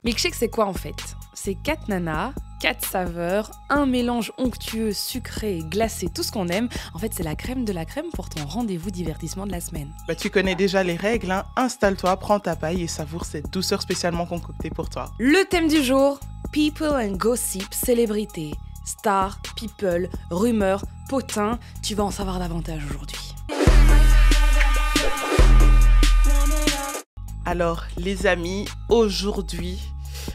Milkshake, c'est quoi en fait? C'est 4 nanas, 4 saveurs, un mélange onctueux, sucré, glacé, tout ce qu'on aime. En fait, c'est la crème de la crème pour ton rendez-vous divertissement de la semaine. Bah, tu connais déjà les règles, hein. Installe-toi, prends ta paille et savoure cette douceur spécialement concoctée pour toi. Le thème du jour, People and Gossip, célébrités, stars, people, rumeurs, potins. Tu vas en savoir davantage aujourd'hui. Alors, les amis, aujourd'hui,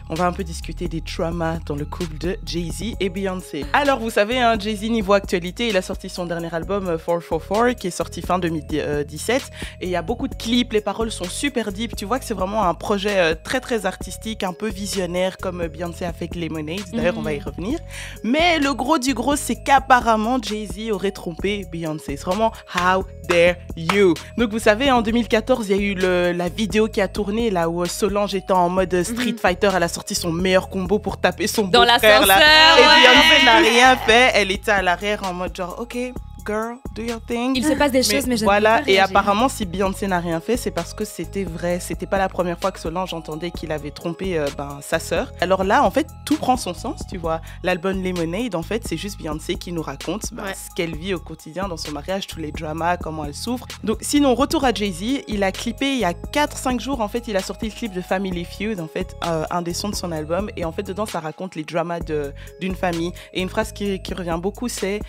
on va un peu discuter des dramas dans le couple de Jay-Z et Beyoncé. Alors, vous savez, hein, Jay-Z, niveau actualité, il a sorti son dernier album 444 qui est sorti fin 2017 et il y a beaucoup de clips, les paroles sont super deep. Tu vois que c'est vraiment un projet très très artistique, un peu visionnaire comme Beyoncé a fait avec Lemonade. D'ailleurs, on va y revenir. Mais le gros du gros, c'est qu'apparemment Jay-Z aurait trompé Beyoncé. C'est vraiment how dare you. Donc, vous savez, en 2014, il y a eu la vidéo qui a tourné là où Solange était en mode Street Fighter. Elle a sorti son meilleur combo pour taper son beau-frère là. Et Beyoncé n'a rien fait. Elle était à l'arrière en mode genre, ok, girl, do your thing. Il se passe des choses, mais je voilà. ne peux pas Et réagir. apparemment, si Beyoncé n'a rien fait, c'est parce que c'était vrai. C'était pas la première fois que Solange entendait qu'il avait trompé sa sœur. Alors là, en fait, tout prend son sens, tu vois. L'album Lemonade, en fait, c'est juste Beyoncé qui nous raconte ce qu'elle vit au quotidien dans son mariage, tous les dramas, comment elle souffre. Donc, sinon, retour à Jay-Z, il a clippé il y a 4-5 jours, en fait, il a sorti le clip de Family Feud, en fait, un des sons de son album. Et en fait, dedans, ça raconte les dramas d'une famille. Et une phrase qui revient beaucoup, c'est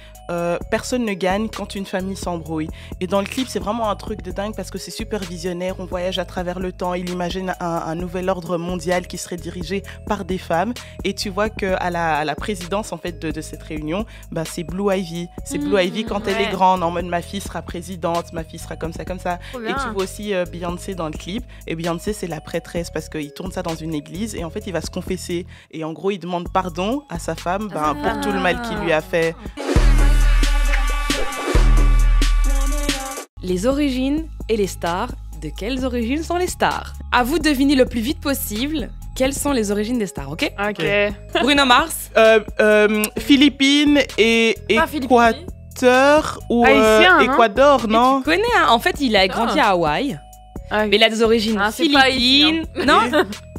personne ne gagne quand une famille s'embrouille. Et dans le clip, c'est vraiment un truc de dingue parce que c'est super visionnaire. On voyage à travers le temps. Il imagine un nouvel ordre mondial qui serait dirigé par des femmes. Et tu vois qu'à la présidence en fait de cette réunion, c'est Blue Ivy. C'est Blue Ivy quand elle est grande, en mode ma fille sera présidente, ma fille sera comme ça, comme ça. Et tu vois aussi Beyoncé dans le clip. Et Beyoncé, c'est la prêtresse parce qu'il tourne ça dans une église. Et en fait, il va se confesser. Et en gros, il demande pardon à sa femme pour tout le mal qu'il lui a fait. Les origines et les stars. De quelles origines sont les stars? À vous de deviner le plus vite possible quelles sont les origines des stars, ok? Ok. Bruno Mars. Philippines et Équateur ou Haïtien, Équador, non? Tu connais, hein? En fait, il a grandi à Hawaï. Ah, Mais il a des origines c'est pas philippines. Non?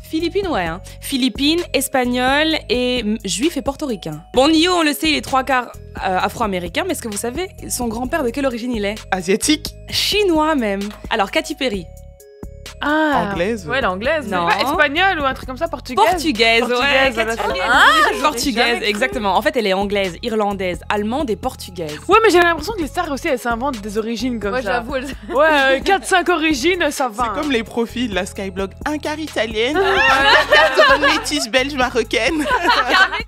Philippines, ouais. Hein. Philippines, espagnol et juif et portoricain. Bon, Nio, on le sait, il est 3/4 afro-américain, mais est-ce que vous savez son grand-père de quelle origine il est? Asiatique? Chinois même. Alors, Katy Perry. Anglaise? Ouais, l'anglaise. Non. C'est pas espagnol ou un truc comme ça, portugaise? Portugaise, ouais. Portugaise, Katy Perry, portugaise, exactement. En fait, elle est anglaise, irlandaise, allemande et portugaise. Ouais, mais j'ai l'impression que les stars aussi, elles s'inventent des origines comme ça. J'avoue. Ouais, 4-5 origines, ça va. C'est comme les profils de la Skyblog. Un quart italienne, un quart métisse belge marocaine.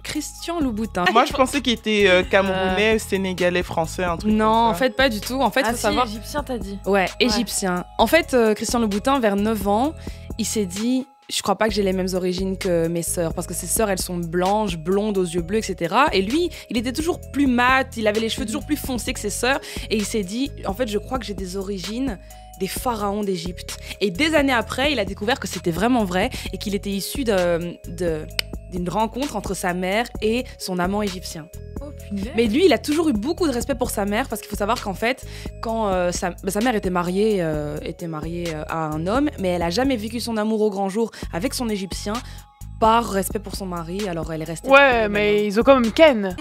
Christian Louboutin. Moi, je pensais qu'il était camerounais, sénégalais, français, un truc Non, comme ça. en fait, pas du tout. En fait, faut savoir. Égyptien, t'as dit. Ouais, égyptien. En fait, Christian Louboutin, vers 9 ans, il s'est dit je crois pas que j'ai les mêmes origines que mes sœurs parce que ses sœurs elles sont blanches, blondes aux yeux bleus, etc. Et lui, il était toujours plus mat, il avait les cheveux toujours plus foncés que ses sœurs et il s'est dit en fait je crois que j'ai des origines des pharaons d'Égypte. Et des années après, il a découvert que c'était vraiment vrai et qu'il était issu d'une rencontre entre sa mère et son amant égyptien. Oh punaise. Mais lui, il a toujours eu beaucoup de respect pour sa mère parce qu'il faut savoir qu'en fait, quand sa mère était mariée à un homme, mais elle a jamais vécu son amour au grand jour avec son égyptien par respect pour son mari, alors elle est restée... Ouais, mais ils ont quand même Ken.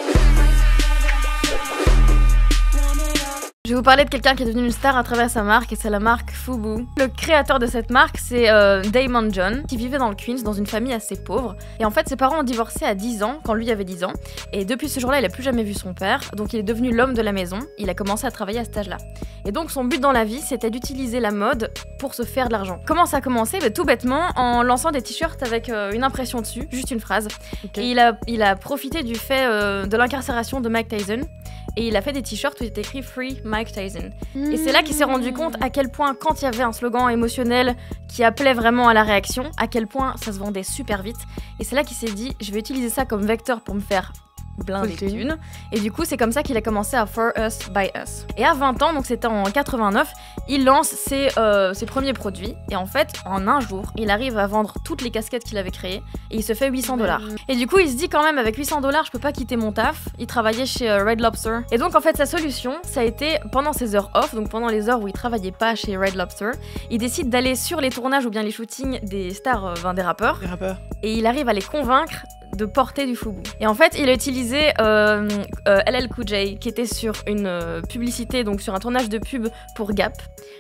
Je vais vous parler de quelqu'un qui est devenu une star à travers sa marque et c'est la marque Fubu. Le créateur de cette marque, c'est Damon John, qui vivait dans le Queens, dans une famille assez pauvre. Et en fait, ses parents ont divorcé à 10 ans, quand lui avait 10 ans. Et depuis ce jour-là, il n'a plus jamais vu son père, donc il est devenu l'homme de la maison. Il a commencé à travailler à cet âge-là. Et donc son but dans la vie, c'était d'utiliser la mode pour se faire de l'argent. Comment ça a commencé? Tout bêtement, en lançant des t-shirts avec une impression dessus, juste une phrase. Okay. Et il a profité du fait de l'incarcération de Mike Tyson. Et il a fait des t-shirts où il était écrit Free Mike Tyson. Et c'est là qu'il s'est rendu compte à quel point, quand il y avait un slogan émotionnel qui appelait vraiment à la réaction, à quel point ça se vendait super vite. Et c'est là qu'il s'est dit, je vais utiliser ça comme vecteur pour me faire blindé de Full thune. thunes. Et du coup, c'est comme ça qu'il a commencé à For Us By Us. Et à 20 ans, donc c'était en 89, il lance ses premiers produits. Et en fait, en un jour, il arrive à vendre toutes les casquettes qu'il avait créées et il se fait $800. Et du coup, il se dit quand même, avec $800, je peux pas quitter mon taf. Il travaillait chez Red Lobster. Et donc, en fait, sa solution, ça a été pendant ses heures off, donc pendant les heures où il travaillait pas chez Red Lobster, il décide d'aller sur les tournages ou bien les shootings des stars, des rappeurs. Les rappeurs. Et il arrive à les convaincre de porter du fubu. Et en fait, il a utilisé LL Cool J qui était sur une publicité, donc sur un tournage de pub pour Gap.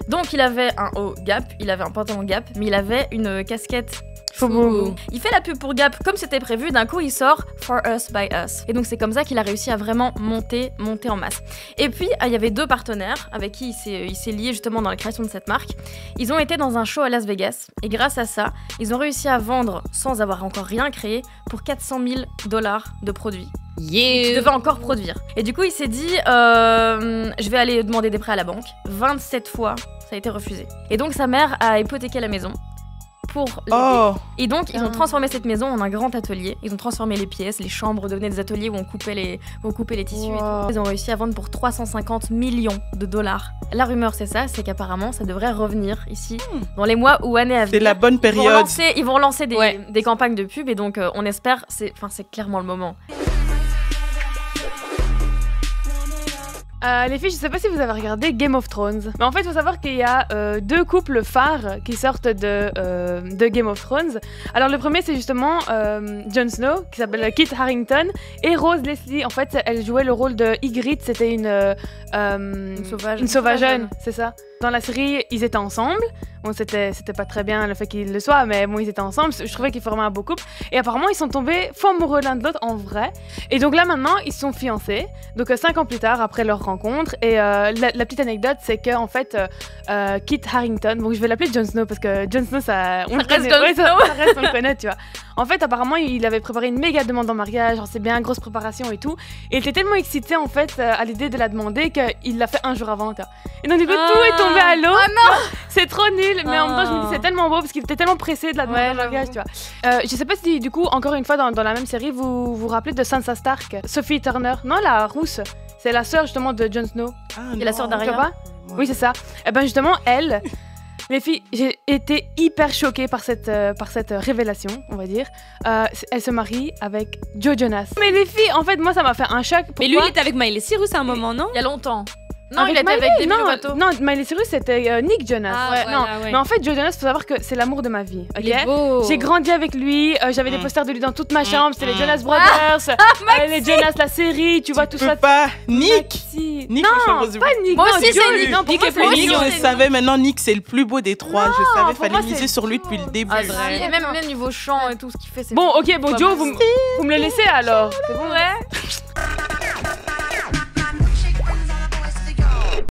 Donc il avait un haut Gap, il avait un pantalon Gap, mais il avait une casquette Fubu. Il fait la pub pour Gap comme c'était prévu, d'un coup il sort For Us By Us. Et donc c'est comme ça qu'il a réussi à vraiment monter en masse. Et puis il y avait 2 partenaires avec qui il s'est lié justement dans la création de cette marque. Ils ont été dans un show à Las Vegas et grâce à ça, ils ont réussi à vendre, sans avoir encore rien créé, pour $400 000 de produits. Il devait encore produire. Et du coup, il s'est dit, je vais aller demander des prêts à la banque. 27 fois, ça a été refusé. Et donc, sa mère a hypothéqué la maison pour l'aider. Oh, Et donc, ils ont transformé cette maison en un grand atelier. Ils ont transformé les pièces, les chambres devenaient des ateliers où on coupait les tissus. Et tout. Ils ont réussi à vendre pour $350 millions. La rumeur, c'est ça, c'est qu'apparemment, ça devrait revenir ici dans les mois ou années à venir. c'est la bonne période. Ils vont relancer des campagnes de pub et donc on espère, c'est clairement le moment. Les filles, je sais pas si vous avez regardé Game of Thrones. Mais en fait, il faut savoir qu'il y a 2 couples phares qui sortent de Game of Thrones. Alors, le premier, c'est justement Jon Snow, qui s'appelle Kit Harington, et Rose Leslie. En fait, elle jouait le rôle de Ygritte. C'était une sauvageonne, c'est ça. Dans la série, ils étaient ensemble. Bon, c'était pas très bien le fait qu'ils le soient, mais bon, ils étaient ensemble. Je trouvais qu'ils formaient un beau couple. Et apparemment, ils sont tombés fou amoureux l'un de l'autre en vrai. Et donc là, maintenant, ils sont fiancés. Donc 5 ans plus tard, après leur rencontre. Et la petite anecdote, c'est que en fait, Kit Harington, donc je vais l'appeler Jon Snow parce que Jon Snow, ça reste Jon Snow. ça reste, on le connaît, tu vois. En fait, apparemment, il avait préparé une méga demande en mariage. Genre, c'est bien, grosse préparation et tout. Et il était tellement excité en fait à l'idée de la demander qu'il l'a fait un jour avant. Tu vois. Et donc du coup, tout est tombé à l'eau. Oh non. C'est trop nul, mais en même temps, je me dis c'est tellement beau parce qu'il était tellement pressé de la demander en mariage, tu vois. Je sais pas si du coup, encore une fois, dans la même série, vous vous rappelez de Sansa Stark, Sophie Turner, non, la rousse, c'est la sœur justement de Jon Snow. Et la sœur Tu vois d'Arya. pas? Oui, c'est ça. Et ben justement, elle, les filles, j'ai été hyper choquée par cette révélation, on va dire. Elle se marie avec Joe Jonas. Mais les filles, en fait, moi, ça m'a fait un choc. Mais lui, il était avec Miley Cyrus à un moment, non? Il y a longtemps. Non, Avec il était Miley, avec Demi non, Lovato. non, Miley Cyrus, c'était Nick Jonas. Ah, Ouais, voilà, non. ouais. Mais en fait, Joe Jonas, faut savoir que c'est l'amour de ma vie. Ok. Il est beau. J'ai grandi avec lui, j'avais des posters de lui dans toute ma chambre, c'était les Jonas Brothers, les Jonas la série, tu vois tout Tu ça. peux pas. Nick. Maxi. Nick, Non, franchement, pas Nick. Moi non, aussi, Joe, c'est Nick. non, pour Nick moi, est c'est plus Nick, mignon. je savais maintenant, Nick, c'est le plus beau des 3. Je savais, pour fallait moi, miser c'est- sur lui depuis le début. Ah, C'est vrai. et même niveau chant et tout ce qu'il fait, c'est Bon, ok, bon, Pas Joe, mal. vous me le laissez alors. C'est bon, ouais.